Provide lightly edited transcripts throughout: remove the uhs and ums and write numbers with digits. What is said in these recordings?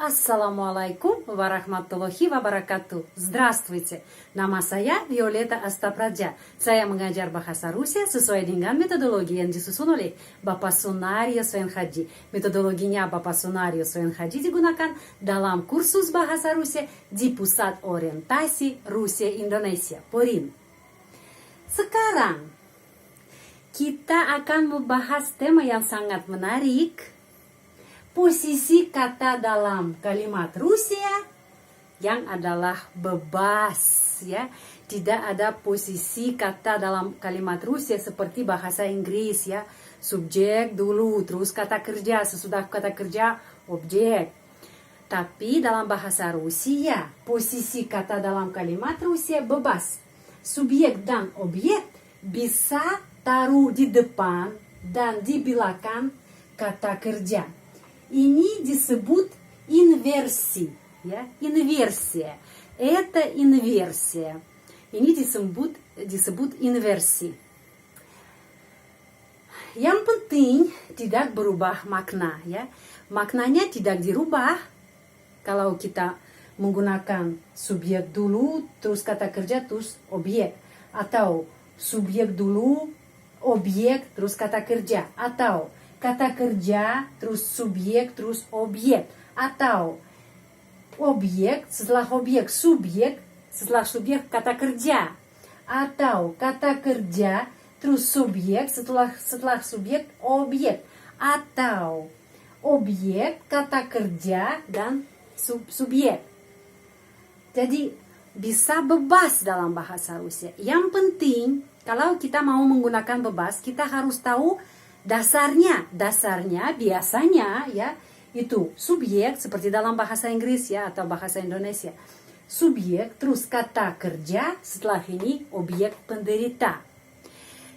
Assalamualaikum warahmatullahi wabarakatuh. Здравствуйте. Nama saya Violeta Astapradja. Saya mengajar bahasa Rusia sesuai dengan metodologi yang disusun oleh Bapak Sunario Svenhaji. Metodologinya Bapak Sunario Svenhaji digunakan dalam kursus bahasa Rusia di Pusat Orientasi Rusia Indonesia, PORIN. Sekarang kita akan membahas tema yang sangat menarik. Posisi kata dalam kalimat Rusia yang adalah bebas, ya. Tidak ada posisi kata dalam kalimat Rusia seperti bahasa Inggris, ya. Subjek dulu, terus kata kerja, sesudah kata kerja objek. Tapi dalam bahasa Rusia, posisi kata dalam kalimat Rusia bebas. Subjek dan objek bisa taruh di depan dan di belakang kata kerja. Ini disebut inversi, ya, inversia. Это inversia. Ini disebut inversi. Yang penting tidak berubah makna, ya. Maknanya tidak dirubah kalau kita menggunakan subjek dulu, terus kata kerja, terus objek, atau subjek dulu, objek, terus kata kerja, atau kata kerja, terus subjek, terus objek. Atau objek, setelah objek, subjek, setelah subjek, kata kerja. Atau kata kerja, terus subjek, setelah subjek, objek. Atau objek, kata kerja, dan subjek. Jadi bisa bebas dalam bahasa Rusia. Yang penting, kalau kita mau menggunakan bebas, kita harus tahu dasarnya biasanya, ya, itu subjek seperti dalam bahasa Inggris, ya, atau bahasa Indonesia. Subjek terus kata kerja, setelah ini objek penderita.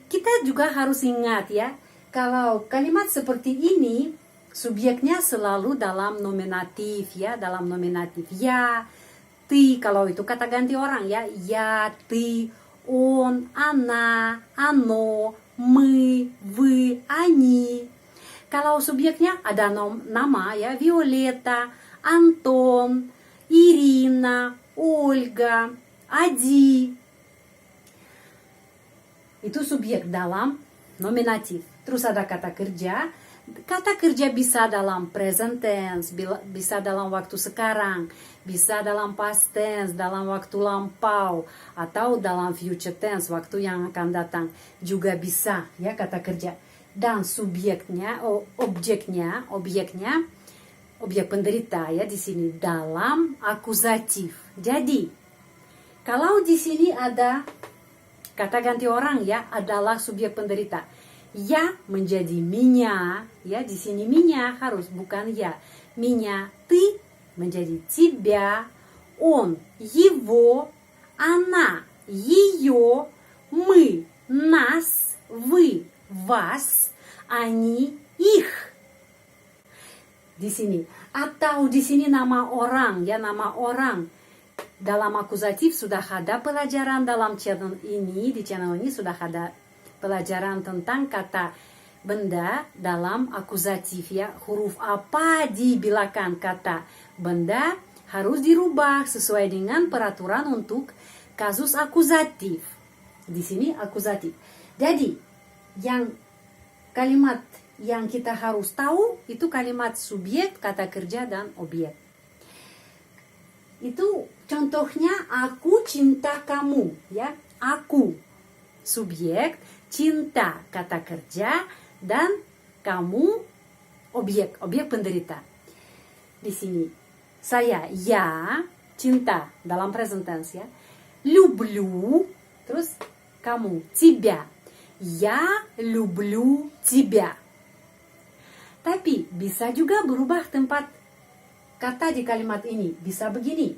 Kita juga harus ingat, ya, kalau kalimat seperti ini subjeknya selalu dalam nominatif, ya, dalam nominatif. Ya, ti, kalau itu kata ganti orang, ya, ti, on, ana, ano, мы, вы, они. Kalau subjeknya ada nama, ya, Violeta, Anton, Irina, Olga, Adi. Itu subjek dalam nominatif. Terus ada kata kerja. Kata kerja bisa dalam present tense, bisa dalam waktu sekarang, bisa dalam past tense, dalam waktu lampau, atau dalam future tense, waktu yang akan datang. Juga bisa, ya, kata kerja. Dan subjeknya, objek penderita, ya, di sini dalam akusatif. Jadi, kalau di sini ada kata ganti orang, ya, adalah subjek penderita. Ya menjadi minya, ya, di sini minya harus bukan ya. Minya, ты menjadi тебя, он, его, она, ее, мы, нас, вы, вас, они, их. Di sini. Atau di sini nama orang, ya, nama orang. Dalam akusatif sudah ada pelajaran dalam channel ini, di channel ini sudah ada pelajaran tentang kata benda dalam akusatif, ya. Huruf apa di belakang kata benda harus dirubah sesuai dengan peraturan untuk kasus akusatif. Di sini akusatif. Jadi, yang kalimat yang kita harus tahu itu kalimat subjek, kata kerja, dan objek. Itu contohnya aku cinta kamu, ya. Aku subjek, cinta kata kerja, dan kamu objek penderita. Di sini saya ya cinta dalam present tense, ya. Люблю, terus kamu тебя. Я люблю тебя. Tapi bisa juga berubah tempat kata di kalimat ini. Bisa begini.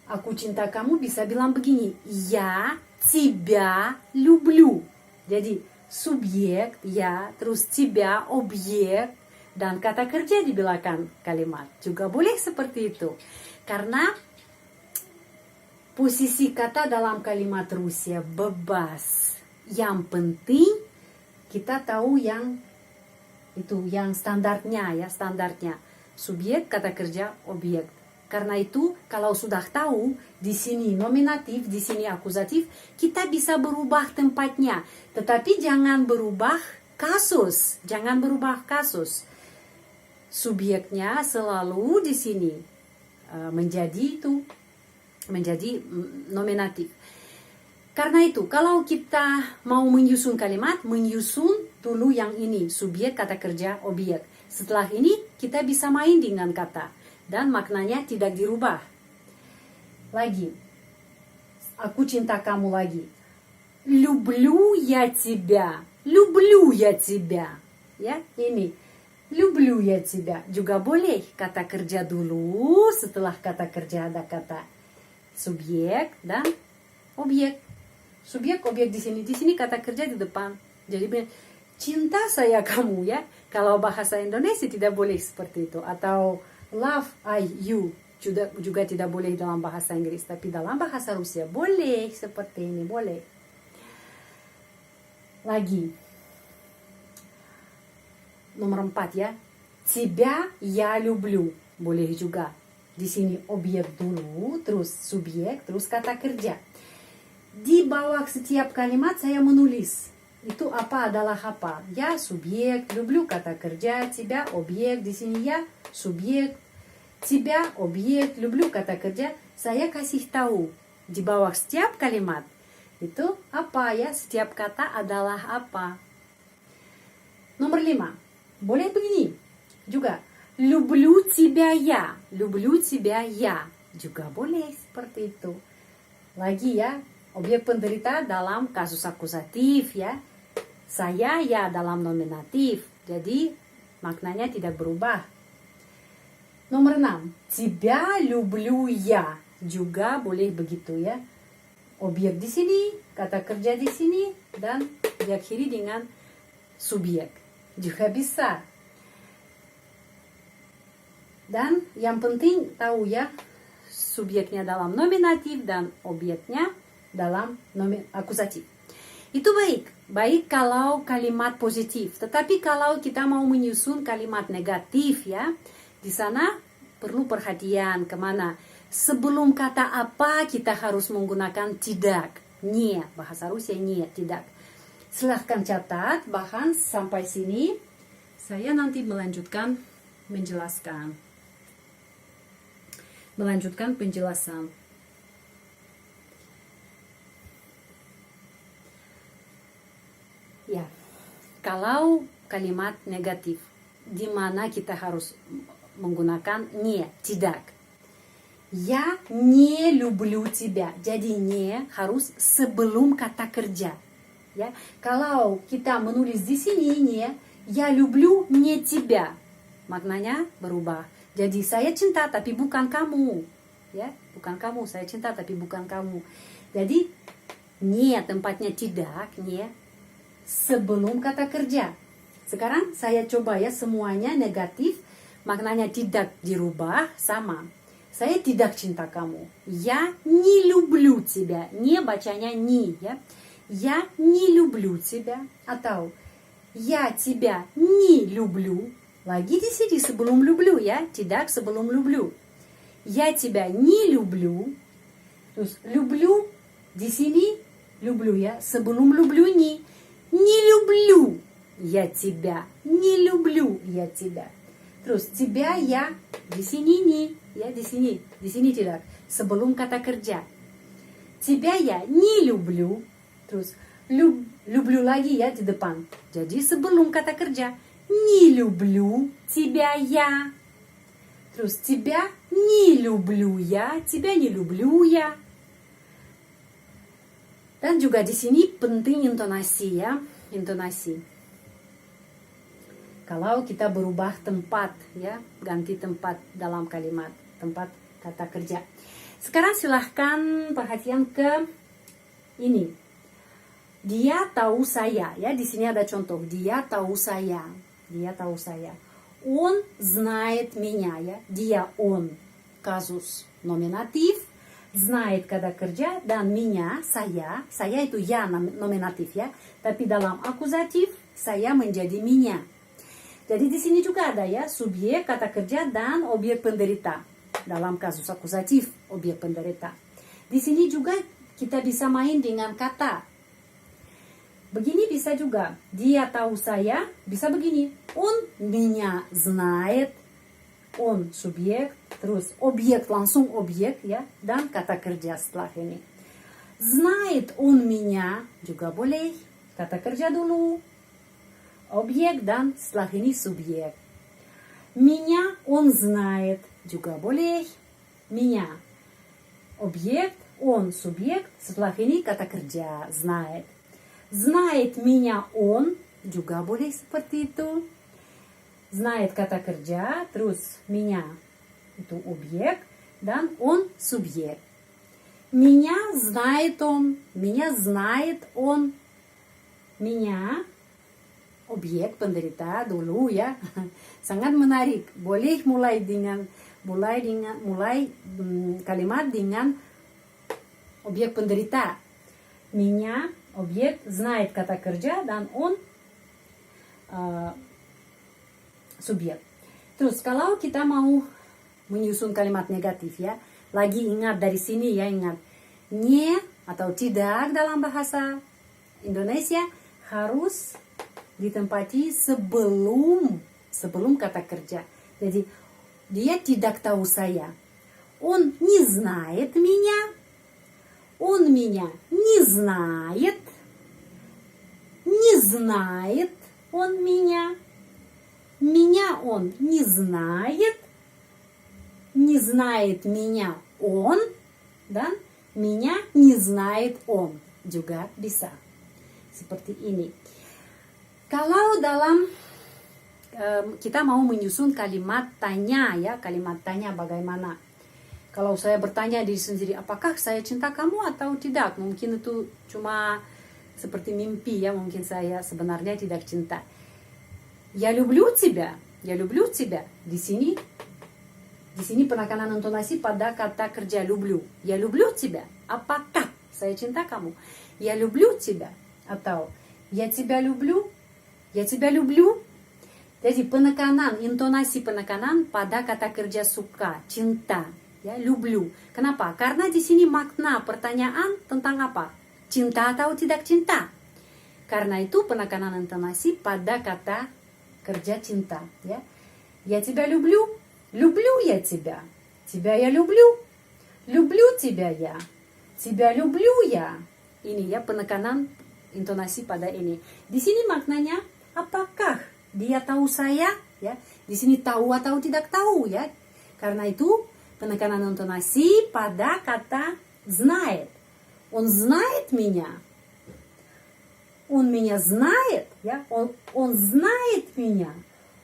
Aku cinta kamu bisa bilang begini. Я тебя люблю. Jadi subjek, ya, terus тебя, objek, dan kata kerja di belakang kalimat. Juga boleh seperti itu. Karena posisi kata dalam kalimat Rusia bebas. Yang penting kita tahu yang itu, yang standarnya, ya, standarnya. subjek, kata kerja, objek. Karena itu, kalau sudah tahu di sini nominatif, di sini akusatif, kita bisa berubah tempatnya. Tetapi jangan berubah kasus, jangan berubah kasus. Subjeknya selalu di sini menjadi nominatif. Karena itu, kalau kita mau menyusun kalimat, menyusun dulu yang ini, subjek, kata kerja, objek. Setelah ini, kita bisa main dengan kata. Dan maknanya tidak dirubah. Lagi, aku cinta kamu lagi. Люблю я тебя. Люблю я тебя. Ya, ini. Люблю я тебя. Juga boleh kata kerja dulu. Setelah kata kerja ada kata subjek dan objek. Subjek, objek di sini. Di sini kata kerja di depan. Jadi cinta saya kamu ya. Kalau bahasa Indonesia tidak boleh seperti itu. Atau love I you juga tidak boleh dalam bahasa Inggris, tapi dalam bahasa Rusia boleh seperti ini, boleh. Lagi nomor 4 ya, тебя я люблю, boleh juga. Di sini objek dulu, terus subjek, terus kata kerja. Di bawah setiap kalimat saya menulis. Itu apa adalah apa? Ya subjek, люблю kata kerja, тебя objek, di sini ya subjek, тебя objek, люблю kata kerja. Saya kasih tahu di bawah setiap kalimat itu apa ya, setiap kata adalah apa. Nomor 5, boleh begini juga, люблю тебя я, люблю тебя я, juga boleh seperti itu. Lagi ya, objek penderita dalam kasus akusatif ya. Saya ya dalam nominatif. Jadi maknanya tidak berubah. Nomor 6. Тебя люблю я. Juga boleh begitu ya. Objek di sini, kata kerja di sini, dan diakhiri dengan subjek. Juga bisa. Dan yang penting tahu ya, subjeknya dalam nominatif dan objeknya dalam akusatif. Itu baik kalau kalimat positif. Tetapi kalau kita mau menyusun kalimat negatif ya, di sana perlu perhatian kemana. Sebelum kata apa kita harus menggunakan tidak. Nie, bahasa Rusia nie, tidak. Silahkan catat, bahkan sampai sini saya nanti melanjutkan penjelasan. Ya, kalau kalimat negatif, di mana kita harus menggunakan не, tidak. Я не люблю тебя. Jadi не harus sebelum kata kerja. Ya, kalau kita menulis di sini не, я люблю не тебя, maknanya berubah. Jadi saya cinta tapi bukan kamu. Ya, bukan kamu. Saya cinta tapi bukan kamu. Jadi не tempatnya tidak, не sebelum kata kerja. Sekarang saya coba ya, semuanya negatif, maknanya tidak dirubah, sama. Saya tidak cinta kamu. Я не люблю тебя. Не bacanya не, ya. Я не люблю тебя. Atau я тебя не люблю. Lagi di sini sebelum люблю ya, tidak sebelum люблю. Я тебя не люблю. Terus люблю di sini люблю ya, sebelum люблю не. Не люблю я тебя. Не люблю я тебя. Terus тебя я di sini не, ya di sini tidak. Sebelum kata kerja. Тебя я не люблю. Terus люблю lagi ya di depan. Jadi sebelum kata kerja. Не люблю тебя я. Terus тебя не люблю я. Тебя не люблю я. Dan juga di sini penting intonasi ya, intonasi. Kalau kita berubah tempat ya, ganti tempat dalam kalimat, tempat kata kerja. Sekarang silahkan perhatian ke ini. Dia tahu saya ya, di sini ada contoh. Dia tahu saya. Dia tahu saya. Он знает меня ya. Dia он. Kasus nominatif. Знает kata kerja dan меня, saya itu ya nominatif ya, tapi dalam akusatif saya menjadi меня. Jadi di sini juga ada ya subjek kata kerja dan objek penderita. Dalam kasus akusatif objek penderita. Di sini juga kita bisa main dengan kata. Begini bisa juga. Dia tahu saya, bisa begini. Он меня знает. Он subjek, terus objek langsung objek ya, dan kata kerja setelah ini. Знает он меня juga boleh. Kata kerja dulu. Objek dan setelah ini subjek. Меня он знает juga boleh. Меня objek, он subjek, setelah ini kata kerja знает. Знает меня он juga boleh seperti itu. Знает kata kerja, terus меня itu objek dan он subjek. Меня знает он, меня знает он. Меня objek penderita dulu ya. Sangat menarik. Boleh mulai kalimat dengan objek penderita. Меня objek, знает kata kerja dan он subjek. Terus kalau kita mau menyusun kalimat negatif ya, lagi ingat dari sini ya, ingat nye atau tidak dalam bahasa Indonesia harus ditempati sebelum kata kerja. Jadi dia tidak tahu saya. Он не знает меня. Он меня не знает. Не знает он меня. Меня он не знает. Не знает меня он. Dan меня не знает он. Juga bisa. Seperti ini. Kalau dalam kita mau menyusun kalimat tanya ya, kalimat tanya bagaimana. Kalau saya bertanya diri sendiri, apakah saya cinta kamu atau tidak? Mungkin itu cuma seperti mimpi ya, mungkin saya sebenarnya tidak cinta. Я люблю тебя. Я люблю тебя. Di sini penekanan intonasi pada kata kerja люблю. Я люблю тебя. Apakah saya cinta kamu? Я люблю тебя. Atau я тебя люблю. Я тебя люблю. Jadi penekanan, intonasi penekanan pada kata kerja suka, cinta. Ya, люблю. Kenapa? Karena di sini makna pertanyaan tentang apa? Cinta atau tidak cinta? Karena itu penekanan intonasi pada kata kerja cinta, ya. Я тебя люблю. Люблю я тебя. Тебя я люблю. Люблю тебя я. Тебя люблю я. Ini ya penekanan intonasi pada ini. Di sini maknanya apakah dia tahu saya, ya. Di sini tahu atau tidak tahu, ya. Karena itu penekanan intonasi pada kata знает. Он знает меня. Он меня знает, ya. Он знает меня.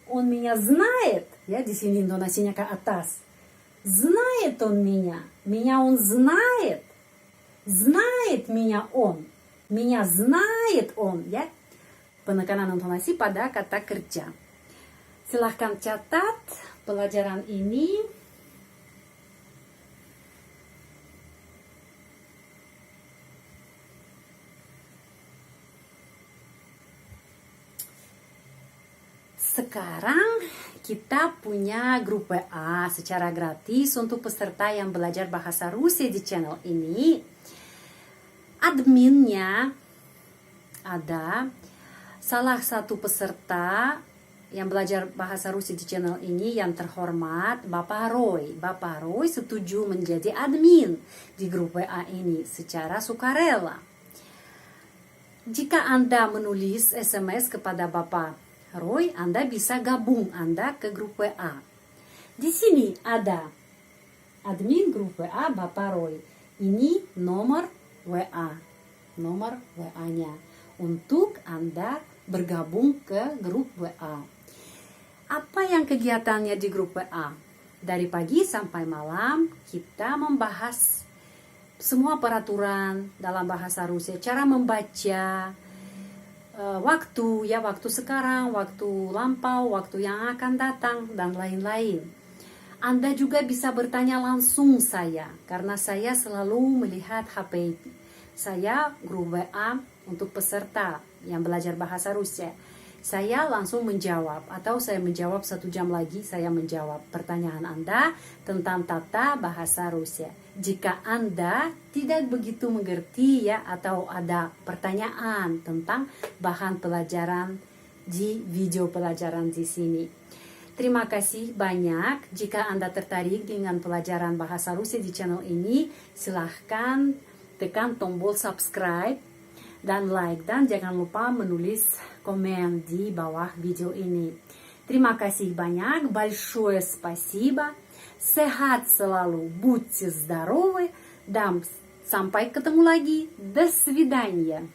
Он меня знает, ya. Di sini intonasinya ke atas. Знает он меня. Меня он знает. Знает меня он. Меня знает он, ya. Penekanan intonasi pada kata kerja. Silahkan catat pelajaran ini. Sekarang kita punya grup WA secara gratis untuk peserta yang belajar bahasa Rusia di channel ini. Adminnya ada salah satu peserta yang belajar bahasa Rusia di channel ini yang terhormat, Bapak Roy. Bapak Roy setuju menjadi admin di grup WA ini secara sukarela. Jika Anda menulis SMS kepada Bapak Roy, Anda bisa gabung Anda ke grup WA. Di sini ada admin grup WA Bapak Roy. Ini nomor WA. Nomor WA-nya untuk Anda bergabung ke grup WA. Apa yang kegiatannya di grup WA? Dari pagi sampai malam kita membahas semua peraturan dalam bahasa Rusia, cara membaca, waktu sekarang, waktu lampau, waktu yang akan datang, dan lain-lain. Anda juga bisa bertanya langsung saya, karena saya selalu melihat HP saya, grup WA untuk peserta yang belajar bahasa Rusia. saya langsung menjawab, atau saya menjawab 1 jam lagi, saya menjawab pertanyaan Anda tentang tata bahasa Rusia. Jika Anda tidak begitu mengerti ya, atau ada pertanyaan tentang bahan pelajaran di video pelajaran di sini. Terima kasih banyak. Jika Anda tertarik dengan pelajaran bahasa Rusia di channel ini, silahkan tekan tombol subscribe dan like, dan jangan lupa menulis komen di bawah video ini. Terima kasih banyak, большое спасибо, sehat selalu, будьте здоровы, dan sampai ketemu lagi, до свидания.